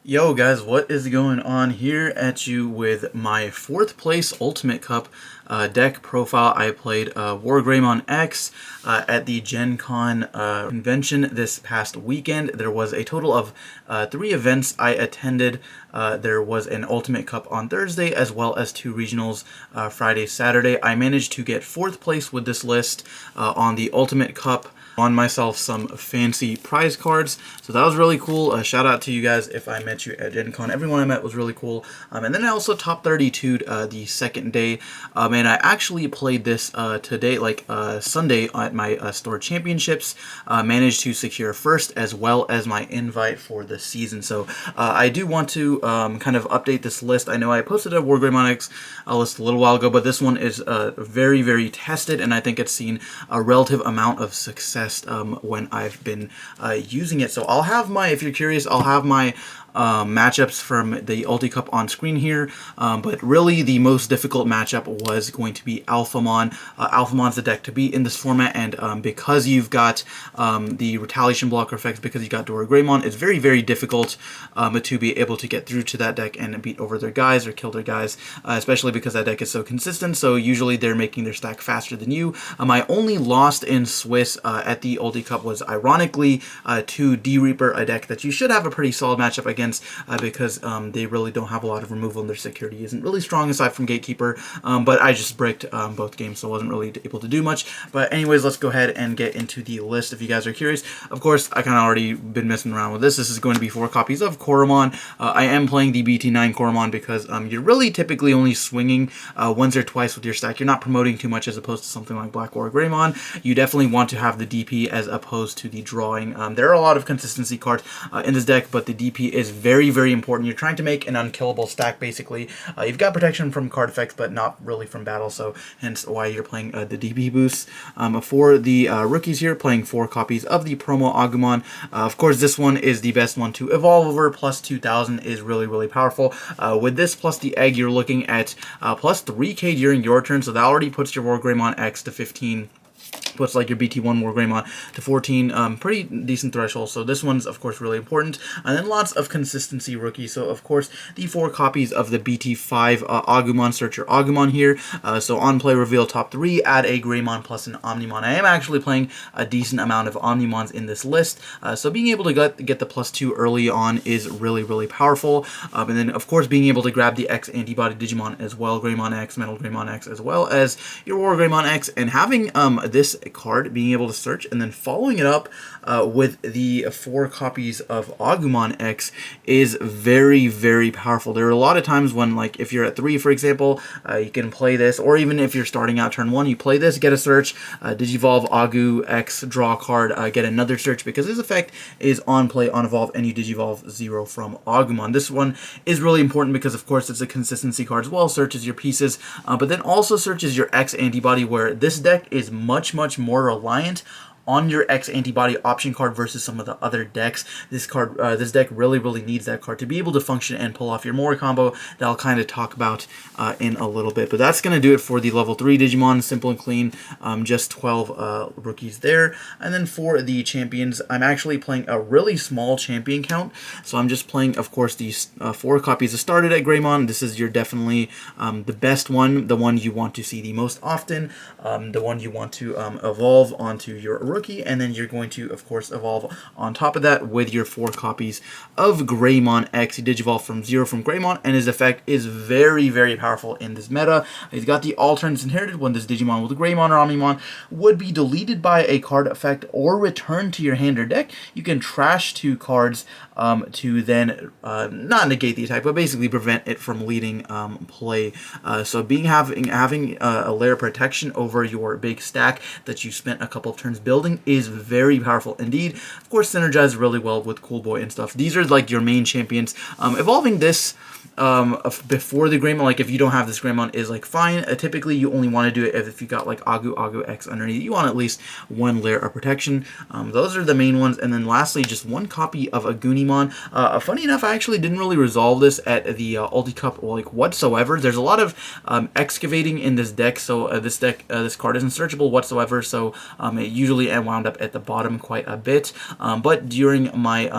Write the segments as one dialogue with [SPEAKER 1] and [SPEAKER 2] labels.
[SPEAKER 1] Yo guys, what is going on? Here at you with my 4th place Ultimate Cup deck profile. I played WarGreymon X at the Gen Con convention this past weekend. There was a total of 3 events I attended. There was an Ultimate Cup on Thursday as well as 2 regionals Friday, Saturday. I managed to get 4th place with this list on the Ultimate Cup. On myself some fancy prize cards, so that was really cool. Shout out to you guys if I met you at Gen Con. Everyone I met was really cool. And then I also top 32'd the second day, and I actually played this today, like Sunday at my store championships. Managed to secure first as well as my invite for the season. So I do want to kind of update this list. I know I posted a WarGreymon X list a little while ago, but this one is very, very tested, and I think it's seen a relative amount of success when I've been using it. So I'll have my, if you're curious, I'll have my matchups from the Ulti Cup on screen here, but really the most difficult matchup was going to be Alphamon. Alphamon's the deck to beat in this format, and because you've got the retaliation blocker effects, because you got WarGreymon, it's very, very difficult to be able to get through to that deck and beat over their guys or kill their guys, especially because that deck is so consistent. So usually they're making their stack faster than you. I only lost in Swiss at the Ulti Cup was ironically to D-Reaper, a deck that you should have a pretty solid matchup against, because they really don't have a lot of removal and their security isn't really strong aside from Gatekeeper, but I just bricked both games, so I wasn't really able to do much. But anyways, let's go ahead and get into the list if you guys are curious. Of course, I kind of already been messing around with this. This is going to be 4 copies of Koromon. I am playing the BT9 Koromon because you're really typically only swinging once or twice with your stack. You're not promoting too much as opposed to something like Black WarGreymon. You definitely want to have the DP as opposed to the drawing. There are a lot of consistency cards in this deck, but the DP is very, very important. You're trying to make an unkillable stack, basically. You've got protection from card effects, but not really from battle, so hence why you're playing the DP boosts. For the rookies here, playing 4 copies of the promo Agumon. Of course, this one is the best one to evolve over. Plus 2,000 is really, really powerful. With this plus the egg, you're looking at plus 3k during your turn, so that already puts your WarGreymon X to 15. Puts like your BT1 WarGreymon to 14, pretty decent threshold. So this one's of course really important. And then lots of consistency rookies. So of course the 4 copies of the BT5 Agumon, search your Agumon here. So on play reveal top 3, add a Greymon plus an Omnimon. I am actually playing a decent amount of Omnimons in this list. So being able to get the plus 2 early on is really, really powerful. And then of course being able to grab the X antibody Digimon as well, Greymon X, Metal Greymon X, as well as your WarGreymon X, and having this card, being able to search, and then following it up with the 4 copies of Agumon X is very, very powerful. There are a lot of times when, like, if you're at 3, for example, you can play this, or even if you're starting out turn 1, you play this, get a search, Digivolve Agu X, draw a card, get another search, because this effect is on play, on evolve, and you Digivolve 0 from Agumon. This one is really important because, of course, it's a consistency card as well, searches your pieces, but then also searches your X antibody, where this deck is much more reliant on your X antibody option card versus some of the other decks. This deck really needs that card to be able to function and pull off your Mori combo that I'll kind of talk about in a little bit. But that's going to do it for the level 3 Digimon, simple and clean, just 12 rookies there. And then for the champions, I'm actually playing a really small champion count. So I'm just playing, of course, these 4 copies of started at Greymon. This is your definitely the best one, the one you want to see the most often, the one you want to evolve onto your rookie, and then you're going to, of course, evolve on top of that with your 4 copies of Greymon X. He Digivolve from 0 from Greymon, and his effect is very, very powerful in this meta. He's got the alternates inherited when this Digimon with Greymon or Omnimon would be deleted by a card effect or returned to your hand or deck. You can trash 2 cards to then not negate the attack, but basically prevent it from leading play. So having a layer of protection over your big stack that you spent a couple of turns building is very powerful indeed. Of course, synergizes really well with Cool Boy and stuff. These are like your main champions. Evolving this before the Greymon, like if you don't have this Greymon, is like fine. Typically, you only want to do it if you got like Agu X underneath. You want at least one layer of protection. Those are the main ones. And then lastly, just one copy of a Goonimon. Funny enough, I actually didn't really resolve this at the Ulti Cup like whatsoever. There's a lot of excavating in this deck, so this card isn't searchable whatsoever. So it usually wound up at the bottom quite a bit. But during my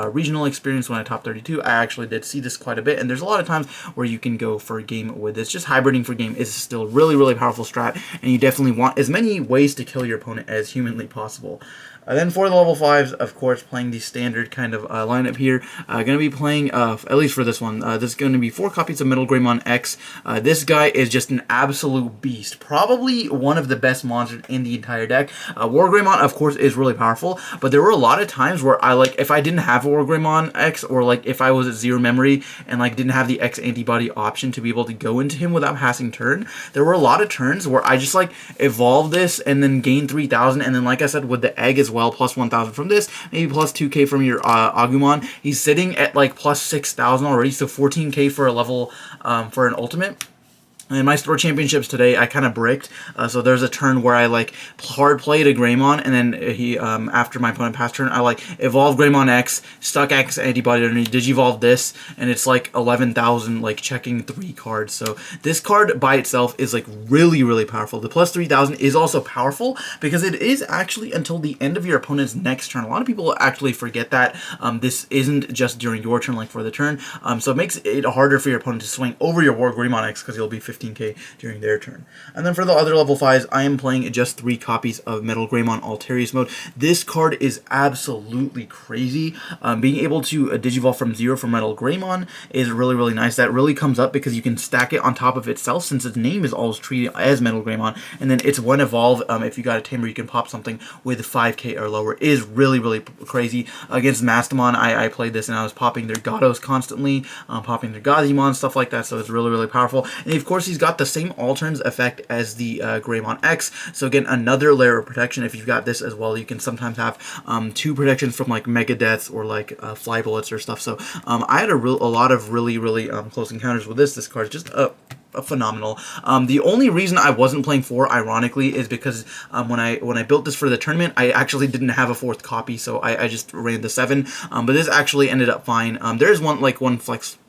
[SPEAKER 1] regional experience when I top 32, I actually did see this quite a bit. And there's a lot of times where you can go for a game with this. Just hybriding for game is still really, really powerful strat, and you definitely want as many ways to kill your opponent as humanly possible. Then for the level 5s, of course, playing the standard kind of lineup here. Going to be playing, at least for this one, this is going to be 4 copies of Metal Greymon X. This guy is just an absolute beast. Probably one of the best monsters in the entire deck. WarGreymon, of course, is really powerful, but there were a lot of times where if I didn't have a WarGreymon X, or like if I was at 0 memory and like didn't have the X antibody option to be able to go into him without passing turn, there were a lot of turns where I just like evolved this and then gained 3,000, and then like I said with the egg as well, plus 1,000 from this, maybe plus 2k from your Agumon. He's sitting at like plus 6,000 already, so 14k for a level for an ultimate. In my store championships today, I kind of bricked. So there's a turn where I like hard played a Greymon, and then he after my opponent passed turn, I like evolved Greymon X, stuck X antibody underneath, digivolved this, and it's like 11,000 like checking 3 cards. So this card by itself is like really, really powerful. The plus 3,000 is also powerful because it is actually until the end of your opponent's next turn. A lot of people actually forget that this isn't just during your turn, like for the turn. So it makes it harder for your opponent to swing over your WarGreymon X because you'll be 15k during their turn. And then for the other level 5s, I am playing just 3 copies of Metal Greymon Alterius mode. This card is absolutely crazy. Being able to digivolve from 0 for Metal Greymon is really, really nice. That really comes up because you can stack it on top of itself, since its name is always treated as Metal Greymon, and then it's one evolve. If you got a tamer, you can pop something with 5k or lower. It is really, really crazy. Against Mastamon, I played this and I was popping their Gatos constantly, popping their Gazimon, stuff like that, so it's really, really powerful. And of course, he's got the same all-turns effect as the Greymon X, so again, another layer of protection. If you've got this as well, you can sometimes have 2 protections from like Mega Deaths or like Fly Bullets or stuff. So I had a lot of really, really close encounters with this. This card is just phenomenal. The only reason I wasn't playing 4, ironically, is because when I built this for the tournament, I actually didn't have a 4th copy, so I just ran the 7. But this actually ended up fine. There's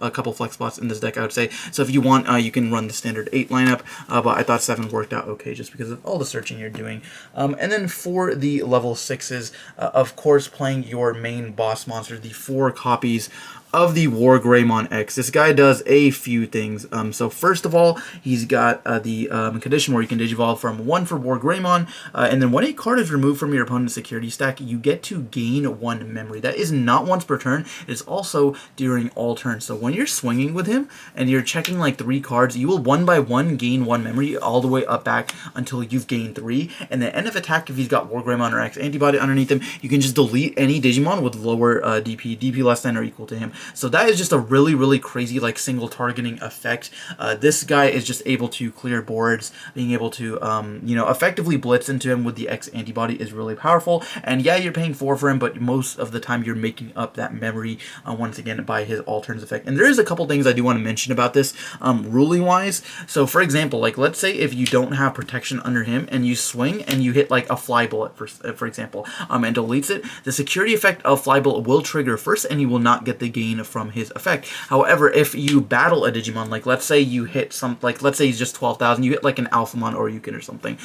[SPEAKER 1] a couple flex spots in this deck, I would say. So if you want, you can run the standard 8 lineup. But I thought 7 worked out okay just because of all the searching you're doing. And then for the level 6s, of course, playing your main boss monster, the 4 copies of the WarGreymon X. This guy does a few things. So first of all, he's got the condition where you can digivolve from 1 for WarGreymon, and then when a card is removed from your opponent's security stack, you get to gain 1 memory. That is not once per turn. It's also during all turns. So when you're swinging with him and you're checking like 3 cards, you will 1 by 1 gain 1 memory all the way up back until you've gained 3. And the end of attack, if he's got WarGreymon or X antibody underneath him, you can just delete any Digimon with lower DP less than or equal to him. So that is just a really, really crazy like single targeting effect. This guy is just able to clear boards. Being able to effectively blitz into him with the X antibody is really powerful. And yeah, you're paying 4 for him, but most of the time you're making up that memory once again by his all turns effect. And there is a couple things I do want to mention about this ruling wise. So for example, like let's say if you don't have protection under him and you swing and you hit like a Fly Bullet for example, and deletes it, the security effect of Fly Bullet will trigger first, and you will not get the gain from his effect. However, if you battle a Digimon, like let's say you hit let's say he's just 12,000, you hit like an Alphamon or Yukin or something,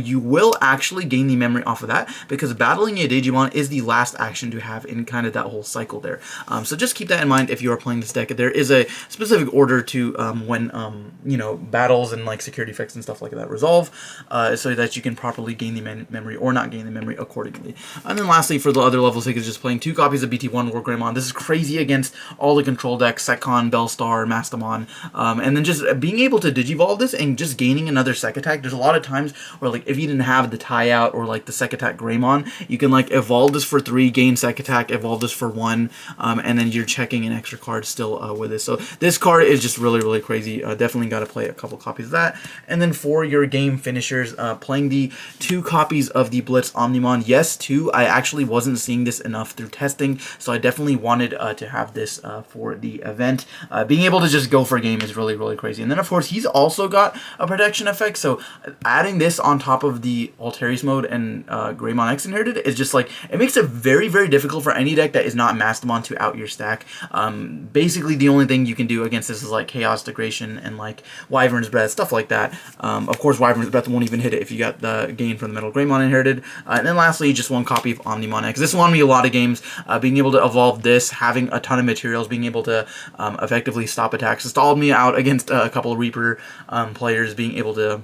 [SPEAKER 1] you will actually gain the memory off of that, because battling a Digimon is the last action to have in kind of that whole cycle there. So just keep that in mind if you are playing this deck. There is a specific order to when battles and like security effects and stuff like that resolve, so that you can properly gain the memory or not gain the memory accordingly. And then lastly, for the other level 6 is just playing 2 copies of BT1 WarGreymon. This is crazy against all the control decks, Sekon, Bellstar, Mastamon, and then just being able to digivolve this and just gaining another Sek Attack. There's a lot of times where like if you didn't have the tie out or like the Sek Attack Greymon, you can like evolve this for 3, gain Sek Attack, evolve this for 1, and then you're checking an extra card still with this. So this card is just really, really crazy. Definitely got to play a couple copies of that. And then for your game finishers, playing the 2 copies of the Blitz Omnimon. Yes, 2. I actually wasn't seeing this enough through testing, so I definitely wanted to have this for the event. Being able to just go for a game is really, really crazy. And then, of course, he's also got a protection effect, so adding this on top of the Alterius mode and Greymon X Inherited is just like, it makes it very, very difficult for any deck that is not Mastamon to out your stack. Basically, the only thing you can do against this is like Chaos Degradation and like Wyvern's Breath, stuff like that. Of course, Wyvern's Breath won't even hit it if you got the gain from the Metal Greymon Inherited. And then lastly, just one copy of Omnimon X. This won me a lot of games. Being able to evolve this, having a ton of materials, being able to effectively stop attacks, stalled me out against a couple of Reaper players. Being able to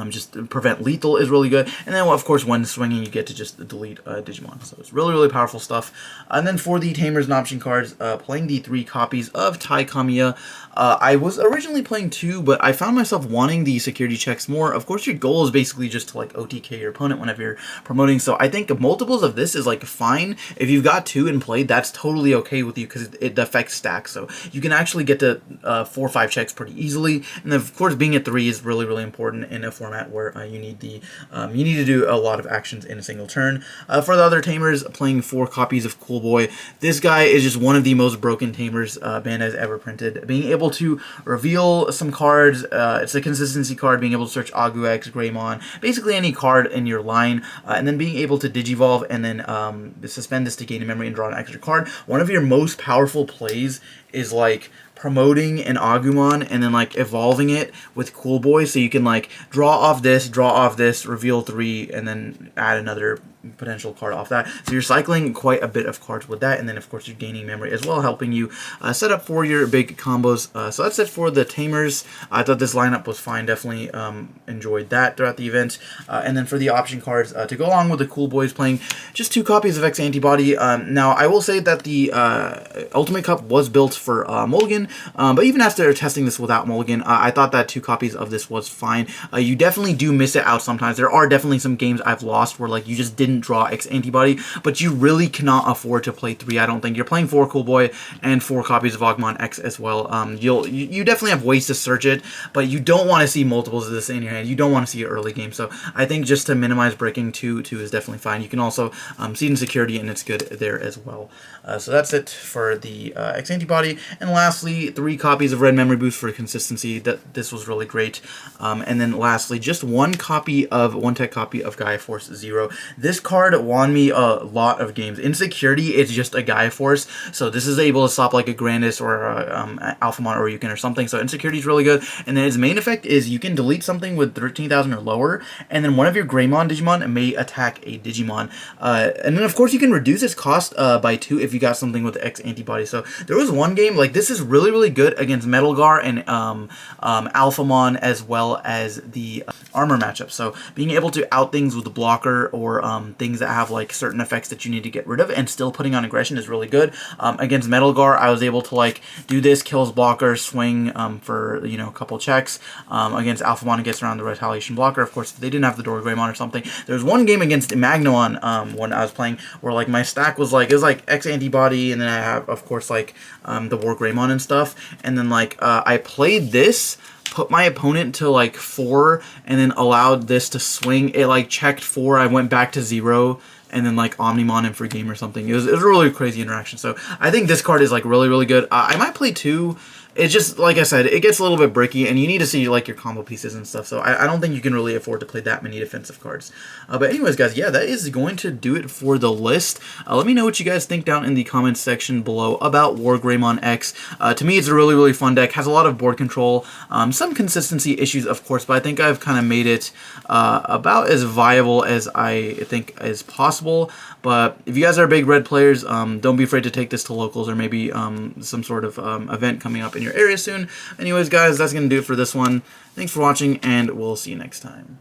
[SPEAKER 1] just prevent lethal is really good. And then, of course, when swinging, you get to just delete Digimon. So it's really, really powerful stuff. And then for the Tamers and option cards, playing the 3 copies of Tai Kamiya. I was originally playing 2, but I found myself wanting the security checks more. Of course, your goal is basically just to like OTK your opponent whenever you're promoting. So I think multiples of this is like fine. If you've got 2 in play, that's totally okay with you because it affects stacks. So you can actually get to 4 or 5 checks pretty easily. And then, of course, being at 3 is really, really important in a format where you need to do a lot of actions in a single turn. For the other Tamers, playing 4 copies of Cool Boy. This guy is just one of the most broken Tamers Bandai's ever printed. Being able to reveal some cards, it's a consistency card, being able to search Agu X, Greymon, basically any card in your line, and then being able to Digivolve and then suspend this to gain a memory and draw an extra card. One of your most powerful plays is like promoting an Agumon and then like evolving it with Cool Boy, so you can like draw off this, reveal 3, and then add another potential card off that. So you're cycling quite a bit of cards with that, and then of course you're gaining memory as well, helping you set up for your big combos. So that's it for the Tamers. I thought this lineup was fine, definitely enjoyed that throughout the event. And then for the option cards, to go along with the Cool Boys, playing just 2 copies of X Antibody. Now I will say that the Ultimate Cup was built for Mulligan, but even after testing this without Mulligan, I thought that 2 copies of this was fine. You definitely do miss it out sometimes. There are definitely some games I've lost where like you just didn't draw X Antibody, but you really cannot afford to play 3. I don't think you're playing 4 Cool Boy and 4 copies of Agumon X as well. You definitely have ways to search it, but you don't want to see multiples of this in your hand. You don't want to see it early game. So I think just to minimize breaking 2 is definitely fine. You can also see in security, and it's good there as well. So that's it for the X Antibody. And lastly, 3 copies of Red Memory Boost for consistency. This was really great. And then lastly, just one tech copy of Gaia Force Zero. This card won me a lot of games. In security, it's just a Gaia Force, so this is able to stop like a Grandis or a Alphamon or Ryukin or something. So in security is really good. And then its main effect is you can delete something with 13,000 or lower, and then one of your Greymon Digimon may attack a Digimon. And then of course you can reduce its cost by 2 if you got something with X Antibody. So there was one game like this is really, really good against Metalgar and Alphamon, as well as the armor matchup. So being able to out things with the blocker or things that have like certain effects that you need to get rid of and still putting on aggression is really good. Against Metalgar, I was able to like do this, kills blocker, swing for a couple checks. Against Alphamon, it gets around the retaliation blocker. Of course, if they didn't have the WarGreymon or something. There was one game against Magnemon when I was playing where like my stack was like, it was like X Antibody, and then I have of course like the WarGreymon and stuff, and then like I played this, put my opponent to like 4, and then allowed this to swing. It like checked 4, I went back to 0, and then like Omnimon in free game or something. It was a really crazy interaction. So I think this card is like really, really good. I might play 2. It's just, like I said, it gets a little bit bricky, and you need to see like your combo pieces and stuff, so I don't think you can really afford to play that many defensive cards. But anyways, guys, yeah, that is going to do it for the list. Let me know what you guys think down in the comments section below about WarGreymon X. To me, it's a really, really fun deck. Has a lot of board control, some consistency issues, of course, but I think I've kind of made it about as viable as I think is possible. But if you guys are big red players, don't be afraid to take this to locals or maybe some sort of event coming up in your area soon. Anyways, guys, that's going to do it for this one. Thanks for watching, and we'll see you next time.